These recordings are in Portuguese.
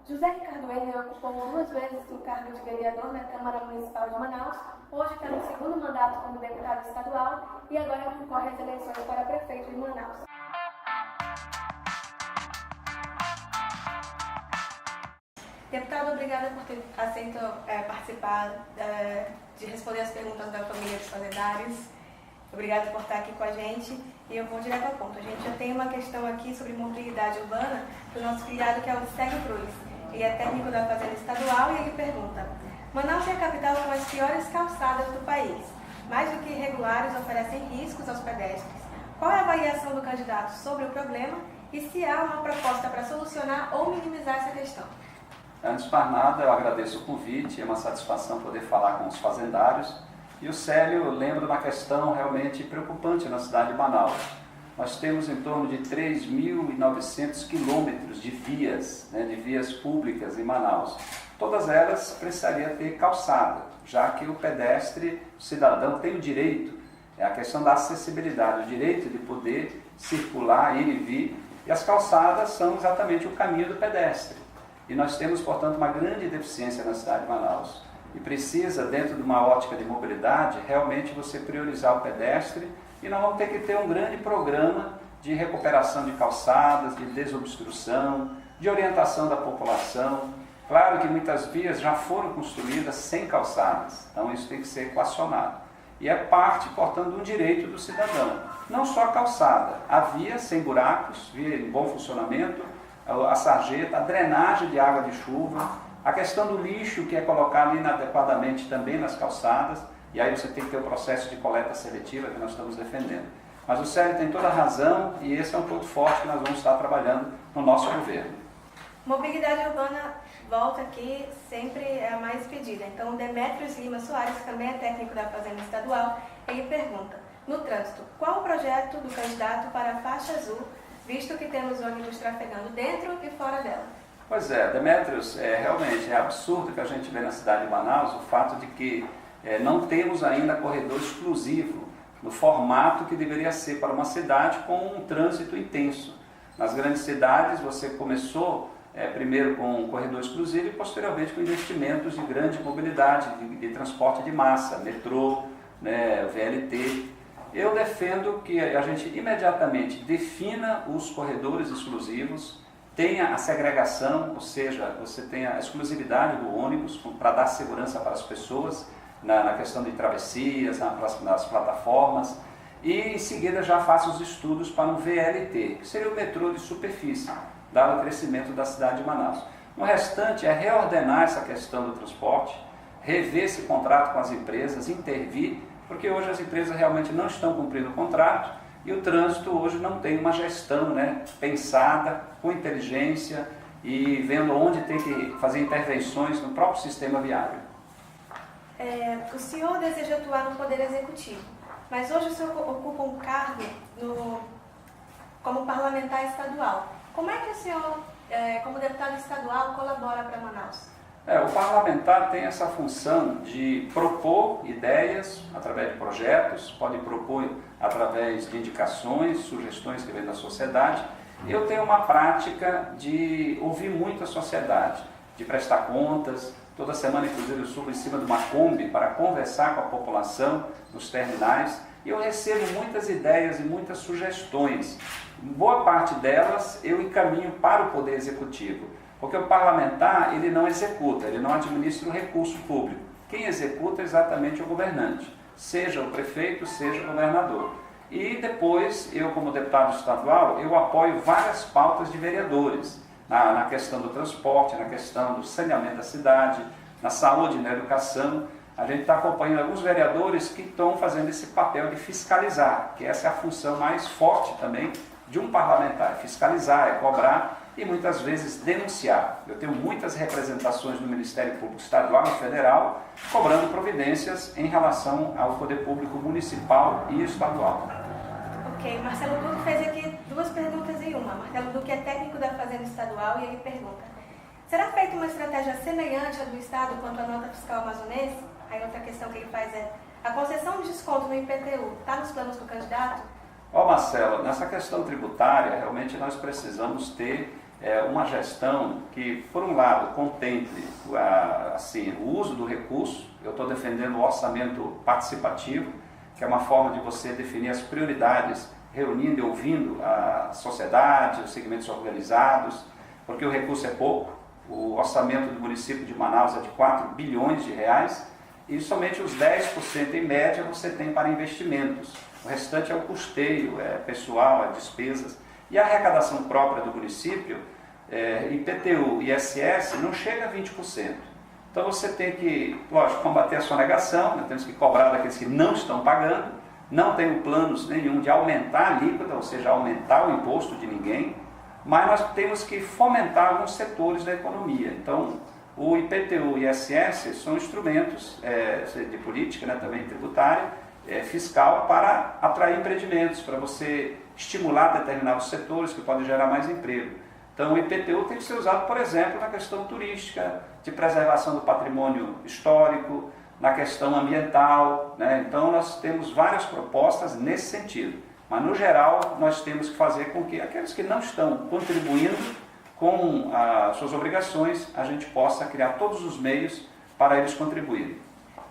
José Ricardo Henner ocupou 2 vezes o cargo de vereador na Câmara Municipal de Manaus, hoje está no 2º mandato como deputado estadual e agora concorre às eleições para prefeito de Manaus. Deputado, obrigada por ter aceito participar de responder as perguntas da família dos fazendários. Obrigada por estar aqui com a gente e eu vou direto ao ponto. A gente já tem uma questão aqui sobre mobilidade urbana do nosso filiado, que é o Célio Cruz. Ele é técnico da Fazenda Estadual e ele pergunta: Manaus é a capital com as piores calçadas do país. Mais do que irregulares, oferecem riscos aos pedestres. Qual é a avaliação do candidato sobre o problema e se há uma proposta para solucionar ou minimizar essa questão? Antes de mais nada, eu agradeço o convite, é uma satisfação poder falar com os fazendários. E o Célio lembra uma questão realmente preocupante na cidade de Manaus. Nós temos em torno de 3.900 quilômetros de vias públicas em Manaus. Todas elas precisariam ter calçada, já que o pedestre, o cidadão, tem o direito, é a questão da acessibilidade, o direito de poder circular, ir e vir, e as calçadas são exatamente o caminho do pedestre. E nós temos, portanto, uma grande deficiência na cidade de Manaus. E precisa, dentro de uma ótica de mobilidade, realmente você priorizar o pedestre, e nós vamos ter que ter um grande programa de recuperação de calçadas, de desobstrução, de orientação da população. Claro que muitas vias já foram construídas sem calçadas, então isso tem que ser equacionado. E é parte, portanto, de um direito do cidadão. Não só a calçada, a via sem buracos, via em bom funcionamento, a sarjeta, a drenagem de água de chuva, a questão do lixo que é colocado inadequadamente também nas calçadas, e aí você tem que ter o processo de coleta seletiva que nós estamos defendendo. Mas o Célio tem toda a razão e esse é um ponto forte que nós vamos estar trabalhando no nosso governo. Mobilidade urbana volta aqui, sempre é a mais pedida. Então, o Demétrios Lima Soares, que também é técnico da Fazenda Estadual, ele pergunta: no trânsito, qual o projeto do candidato para a faixa azul, visto que temos ônibus trafegando dentro e fora dela? Pois é, Demétrios, realmente é absurdo que a gente vê na cidade de Manaus o fato de que não temos ainda corredor exclusivo no formato que deveria ser para uma cidade com um trânsito intenso. Nas grandes cidades você começou primeiro com um corredor exclusivo e posteriormente com investimentos de grande mobilidade, de transporte de massa, metrô, VLT. Eu defendo que a gente imediatamente defina os corredores exclusivos, tenha a segregação, ou seja, você tenha a exclusividade do ônibus para dar segurança para as pessoas na questão de travessias, nas plataformas, e em seguida já faça os estudos para um VLT, que seria o metrô de superfície, dado o crescimento da cidade de Manaus. O restante é reordenar essa questão do transporte, rever esse contrato com as empresas, intervir, porque hoje as empresas realmente não estão cumprindo o contrato e o trânsito hoje não tem uma gestão pensada, com inteligência e vendo onde tem que fazer intervenções no próprio sistema viário. O senhor deseja atuar no Poder Executivo, mas hoje o senhor ocupa um cargo como parlamentar estadual. Como é que o senhor, como deputado estadual, colabora para Manaus? O parlamentar tem essa função de propor ideias através de projetos, pode propor através de indicações, sugestões que vêm da sociedade. Eu tenho uma prática de ouvir muito a sociedade, de prestar contas. Toda semana, inclusive, eu subo em cima de uma Kombi para conversar com a população nos terminais e eu recebo muitas ideias e muitas sugestões. Boa parte delas eu encaminho para o Poder Executivo, porque o parlamentar ele não executa, ele não administra o recurso público. Quem executa é exatamente o governante, seja o prefeito, seja o governador. E depois, eu como deputado estadual, eu apoio várias pautas de vereadores, na questão do transporte, na questão do saneamento da cidade, na saúde, na educação. A gente está acompanhando alguns vereadores que estão fazendo esse papel de fiscalizar, que essa é a função mais forte também de um parlamentar, fiscalizar, cobrar e muitas vezes denunciar. Eu tenho muitas representações no Ministério Público Estadual e Federal cobrando providências em relação ao poder público municipal e estadual. Ok, Marcelo Duque fez aqui 2 perguntas em uma. Marcelo Duque é técnico da Fazenda Estadual e ele pergunta: será feita uma estratégia semelhante à do Estado quanto à nota fiscal amazonense? Aí outra questão que ele faz é: a concessão de desconto no IPTU está nos planos do candidato? Marcelo, nessa questão tributária, realmente nós precisamos ter uma gestão que, por um lado, contemple assim, o uso do recurso. Eu estou defendendo o orçamento participativo, que é uma forma de você definir as prioridades, reunindo e ouvindo a sociedade, os segmentos organizados, porque o recurso é pouco. O orçamento do município de Manaus é de 4 bilhões de reais e somente os 10% em média você tem para investimentos. O restante é o custeio, é pessoal, é despesas. E a arrecadação própria do município, IPTU e ISS, não chega a 20%. Então você tem que, lógico, combater a sonegação, nós temos que cobrar daqueles que não estão pagando, não tenho planos nenhum de aumentar a alíquota, ou seja, aumentar o imposto de ninguém, mas nós temos que fomentar alguns setores da economia. Então, o IPTU e ISS são instrumentos de política, né, também tributária, fiscal, para atrair empreendimentos, para você estimular determinados setores que podem gerar mais emprego. Então, o IPTU tem que ser usado, por exemplo, na questão turística, de preservação do patrimônio histórico, na questão ambiental, né? Então, nós temos várias propostas nesse sentido. Mas, no geral, nós temos que fazer com que aqueles que não estão contribuindo com as suas obrigações, a gente possa criar todos os meios para eles contribuírem.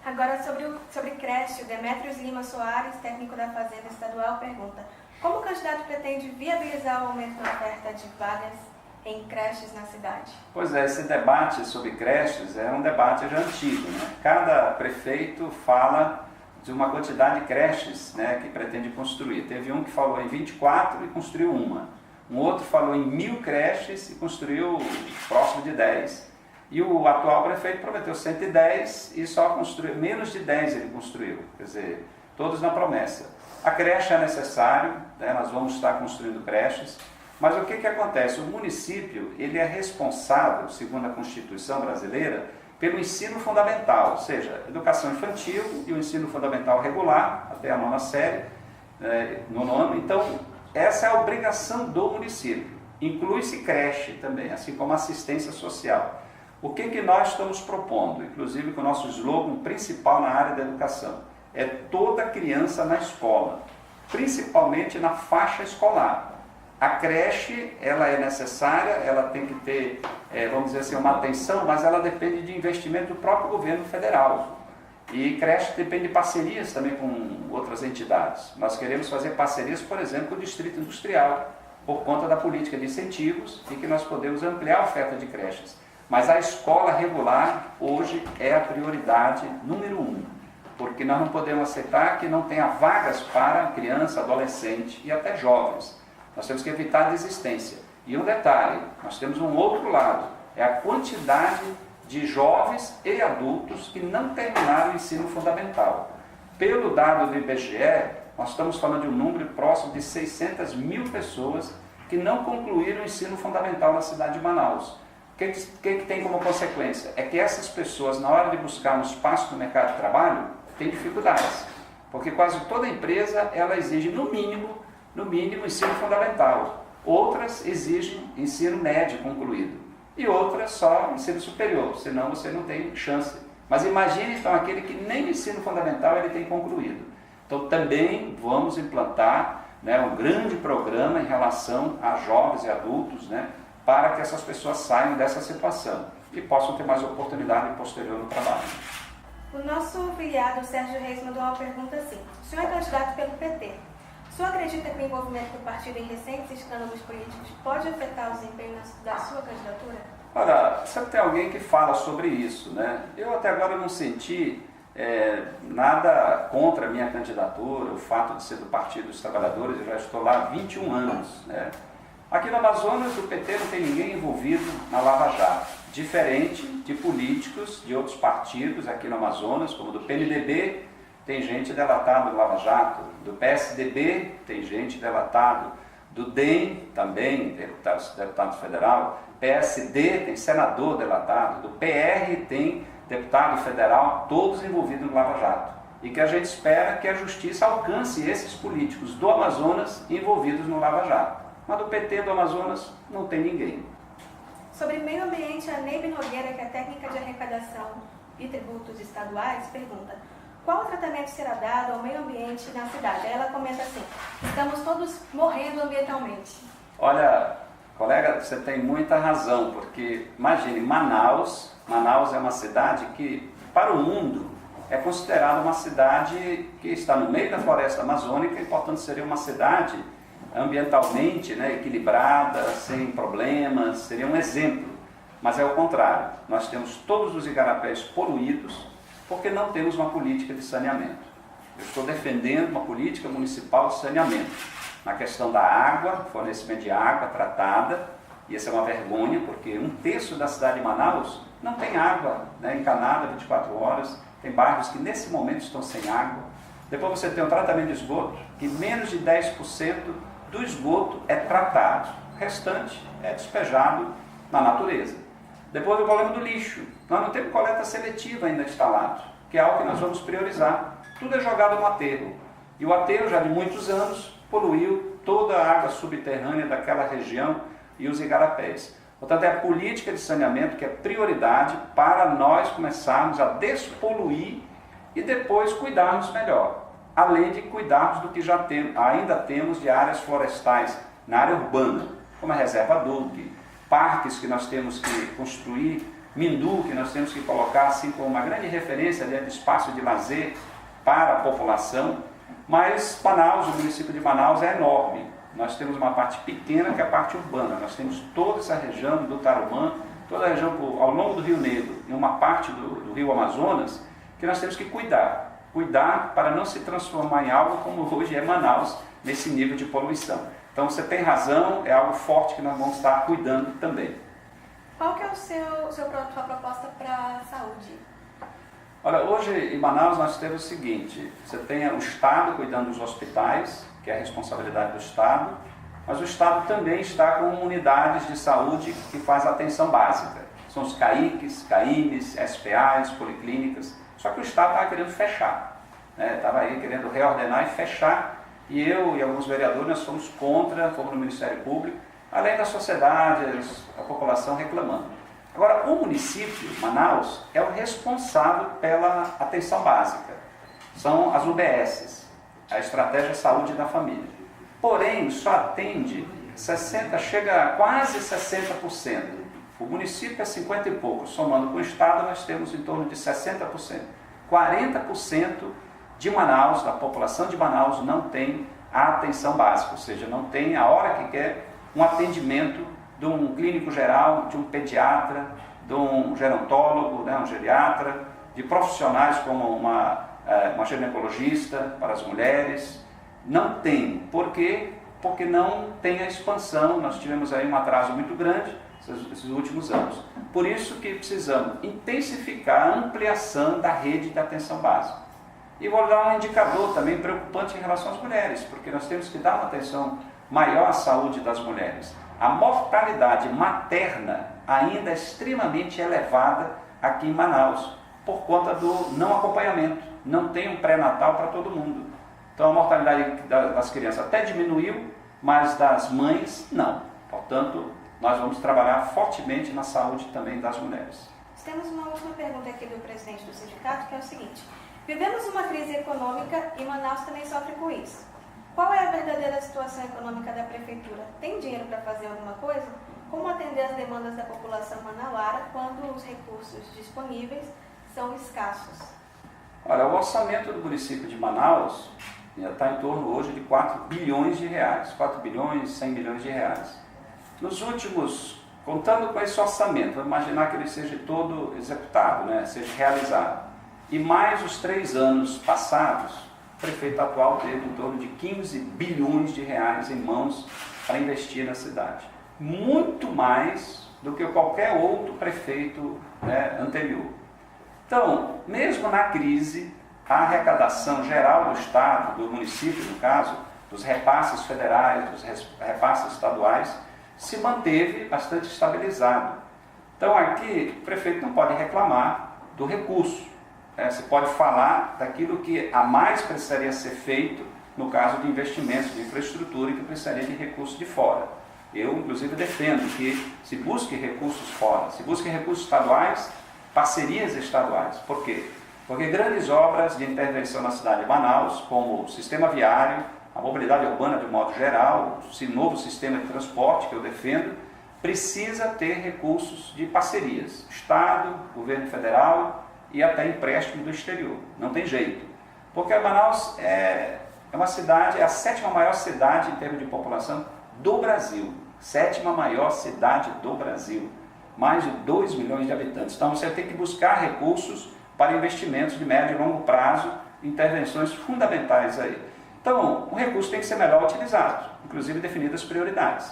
Agora, sobre creche, o Demétrios Lima Soares, técnico da Fazenda Estadual, pergunta: como o candidato pretende viabilizar o aumento da oferta de vagas em creches na cidade? Pois é, esse debate sobre creches é um debate já antigo, né? Cada prefeito fala de uma quantidade de creches, né, que pretende construir. Teve um que falou em 24 e construiu uma. Um outro falou em 1.000 creches e construiu próximo de 10. E o atual prefeito prometeu 110 e só construiu, menos de 10 ele construiu. Quer dizer, todos na promessa. A creche é necessário, né, nós vamos estar construindo creches, mas o que acontece? O município ele é responsável, segundo a Constituição brasileira, pelo ensino fundamental, ou seja, educação infantil e o ensino fundamental regular, até a 9ª série, no 9º. Então, essa é a obrigação do município. Inclui-se creche também, assim como assistência social. O que nós estamos propondo, inclusive com o nosso slogan principal na área da educação, é toda criança na escola, principalmente na faixa escolar. A creche, ela é necessária, ela tem que ter, vamos dizer assim, uma atenção, mas ela depende de investimento do próprio governo federal. E creche depende de parcerias também com outras entidades. Nós queremos fazer parcerias, por exemplo, com o Distrito Industrial, por conta da política de incentivos e que nós podemos ampliar a oferta de creches. Mas a escola regular, hoje, é a prioridade número 1, porque nós não podemos aceitar que não tenha vagas para criança, adolescente e até jovens. Nós temos que evitar a desistência. E um detalhe, nós temos um outro lado, é a quantidade de jovens e adultos que não terminaram o ensino fundamental. Pelo dado do IBGE, nós estamos falando de um número próximo de 600 mil pessoas que não concluíram o ensino fundamental na cidade de Manaus. O que tem como consequência? É que essas pessoas, na hora de buscar um espaço no mercado de trabalho, têm dificuldades. Porque quase toda empresa, ela exige no mínimo, ensino fundamental. Outras exigem ensino médio concluído. E outras só ensino superior, senão você não tem chance. Mas imagine então aquele que nem o ensino fundamental ele tem concluído. Então também vamos implantar, né, um grande programa em relação a jovens e adultos, né, para que essas pessoas saiam dessa situação e possam ter mais oportunidade posterior no trabalho. O nosso filiado Sérgio Reis mandou uma pergunta assim: o senhor é candidato pelo PT. O senhor acredita que o envolvimento do partido em recentes escândalos políticos pode afetar o desempenho da sua candidatura? Olha, sempre tem alguém que fala sobre isso, né? Eu até agora não senti nada contra a minha candidatura, o fato de ser do Partido dos Trabalhadores. Eu já estou lá há 21 anos, né? Aqui no Amazonas, o PT não tem ninguém envolvido na Lava Jato, diferente de políticos de outros partidos aqui no Amazonas, como do PMDB, tem gente delatada no Lava Jato, do PSDB tem gente delatada, do DEM também, deputado federal, PSD tem senador delatado, do PR tem deputado federal, todos envolvidos no Lava Jato. E que a gente espera que a justiça alcance esses políticos do Amazonas envolvidos no Lava Jato. Mas do PT do Amazonas não tem ninguém. Sobre meio ambiente, a Neibe Nogueira, que é técnica de arrecadação e tributos estaduais, pergunta: qual o tratamento será dado ao meio ambiente na cidade? Aí ela comenta assim: estamos todos morrendo ambientalmente. Olha, Colega, você tem muita razão, porque imagine, Manaus é uma cidade que, para o mundo, é considerada uma cidade que está no meio da floresta amazônica e, portanto, seria uma cidade ambientalmente, né, equilibrada, sem problemas, seria um exemplo. Mas é o contrário, nós temos todos os igarapés poluídos porque não temos uma política de saneamento. Eu estou defendendo uma política municipal de saneamento. Na questão da água, fornecimento de água tratada, e essa é uma vergonha, porque 1/3 da cidade de Manaus não tem água, né, encanada 24 horas, tem bairros que nesse momento estão sem água. Depois você tem um tratamento de esgoto, que menos de 10% do esgoto é tratado, o restante é despejado na natureza. Depois o problema do lixo, nós não temos coleta seletiva ainda instalado, que é algo que nós vamos priorizar. Tudo é jogado no aterro, e o aterro já de muitos anos poluiu toda a água subterrânea daquela região e os igarapés. Portanto, é a política de saneamento que é prioridade para nós começarmos a despoluir e depois cuidarmos melhor, além de cuidarmos do que já ainda temos de áreas florestais na área urbana, como a Reserva Duque, parques que nós temos que construir, Mindu que nós temos que colocar assim como uma grande referência de espaço de lazer para a população. Mas Manaus, o município de Manaus é enorme. Nós temos uma parte pequena que é a parte urbana. Nós temos toda essa região do Tarumã, toda a região ao longo do Rio Negro e uma parte do Rio Amazonas que nós temos que cuidar. Cuidar para não se transformar em algo como hoje é Manaus, nesse nível de poluição. Então você tem razão, é algo forte que nós vamos estar cuidando também. Qual que é sua proposta para a saúde? Olha, hoje em Manaus nós temos o seguinte, você tem o Estado cuidando dos hospitais, que é a responsabilidade do Estado, mas o Estado também está com unidades de saúde que faz atenção básica. São os CAICs, CAIMs, SPAs, policlínicas, só que o Estado estava querendo fechar, né? Estava aí querendo reordenar e fechar, e eu e alguns vereadores nós fomos contra, fomos no Ministério Público, além da sociedade, a população reclamando. Agora, o município, Manaus, é o responsável pela atenção básica. São as UBSs, a Estratégia Saúde da Família. Porém, só atende chega a quase 60%. O município é 50 e pouco. Somando com o Estado, nós temos em torno de 60%. 40% de Manaus, da população de Manaus, não tem a atenção básica, ou seja, não tem a hora que quer um atendimento de um clínico geral, de um pediatra, de um gerontólogo, né, um geriatra, de profissionais como uma ginecologista para as mulheres. Não tem. Por quê? Porque não tem a expansão. Nós tivemos aí um atraso muito grande esses últimos anos. Por isso que precisamos intensificar a ampliação da rede de atenção básica. E vou dar um indicador também preocupante em relação às mulheres, porque nós temos que dar uma atenção maior à saúde das mulheres. A mortalidade materna ainda é extremamente elevada aqui em Manaus, por conta do não acompanhamento. Não tem um pré-natal para todo mundo. Então a mortalidade das crianças até diminuiu, mas das mães não. Portanto, nós vamos trabalhar fortemente na saúde também das mulheres. Temos uma última pergunta aqui do presidente do sindicato, que é o seguinte: vivemos uma crise econômica e Manaus também sofre com isso. Qual é a verdadeira situação econômica da prefeitura? Tem dinheiro para fazer alguma coisa? Como atender as demandas da população manauara quando os recursos disponíveis são escassos? Olha, o orçamento do município de Manaus está em torno hoje de 4 bilhões de reais, 4 bilhões e 100 milhões de reais. Nos últimos, contando com esse orçamento, vamos imaginar que ele seja todo executado, né, seja realizado, e mais os 3 anos passados, o prefeito atual teve em torno de 15 bilhões de reais em mãos para investir na cidade. Muito mais do que qualquer outro prefeito, né, anterior. Então, mesmo na crise, a arrecadação geral do Estado, do município no caso, dos repasses federais, dos repasses estaduais, se manteve bastante estabilizado. Então aqui o prefeito não pode reclamar do recurso. Você pode falar daquilo que a mais precisaria ser feito no caso de investimentos de infraestrutura e que precisaria de recursos de fora. Eu, inclusive, defendo que se busque recursos fora, se busque recursos estaduais, parcerias estaduais. Por quê? Porque grandes obras de intervenção na cidade de Manaus, como o sistema viário, a mobilidade urbana de modo geral, o novo sistema de transporte que eu defendo, precisa ter recursos de parcerias, Estado, governo federal e até empréstimo do exterior. Não tem jeito. Porque Manaus é uma cidade, é a 7ª maior cidade em termos de população do Brasil. 7ª maior cidade do Brasil. Mais de 2 milhões de habitantes. Então você tem que buscar recursos para investimentos de médio e longo prazo, intervenções fundamentais aí. Então, o recurso tem que ser melhor utilizado, inclusive definidas prioridades.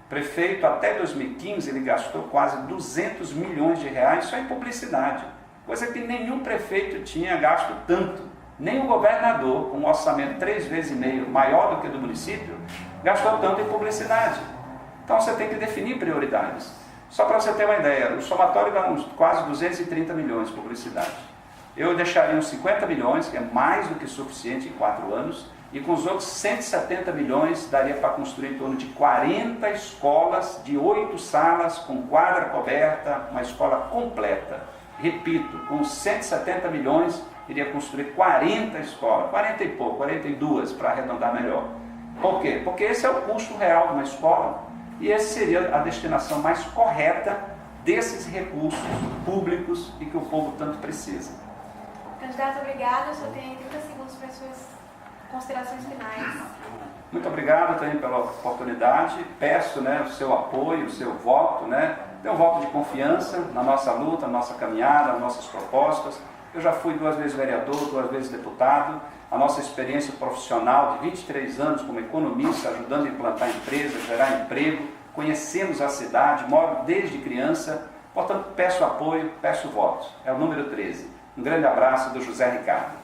O prefeito, até 2015, ele gastou quase 200 milhões de reais só em publicidade, coisa que nenhum prefeito tinha gasto tanto. Nem o governador, com um orçamento 3,5 vezes maior do que o do município, gastou tanto em publicidade. Então você tem que definir prioridades. Só para você ter uma ideia, o somatório dá uns quase 230 milhões de publicidade. Eu deixaria uns 50 milhões, que é mais do que suficiente em 4 anos, e com os outros 170 milhões daria para construir em torno de 40 escolas, de 8 salas, com quadra coberta, uma escola completa. Repito, com 170 milhões, iria construir 40 escolas, 40 e pouco, 42 para arredondar melhor. Por quê? Porque esse é o custo real de uma escola e essa seria a destinação mais correta desses recursos públicos e que o povo tanto precisa. Candidato, obrigada. Só tem 30 segundos para as suas considerações finais. Muito obrigado também pela oportunidade. Peço o seu apoio, o seu voto, Dê um voto de confiança na nossa luta, na nossa caminhada, nas nossas propostas. Eu já fui 2 vezes vereador, 2 vezes deputado. A nossa experiência profissional de 23 anos como economista, ajudando a implantar empresas, gerar emprego. Conhecemos a cidade, moro desde criança. Portanto, peço apoio, peço votos. É o número 13. Um grande abraço do José Ricardo.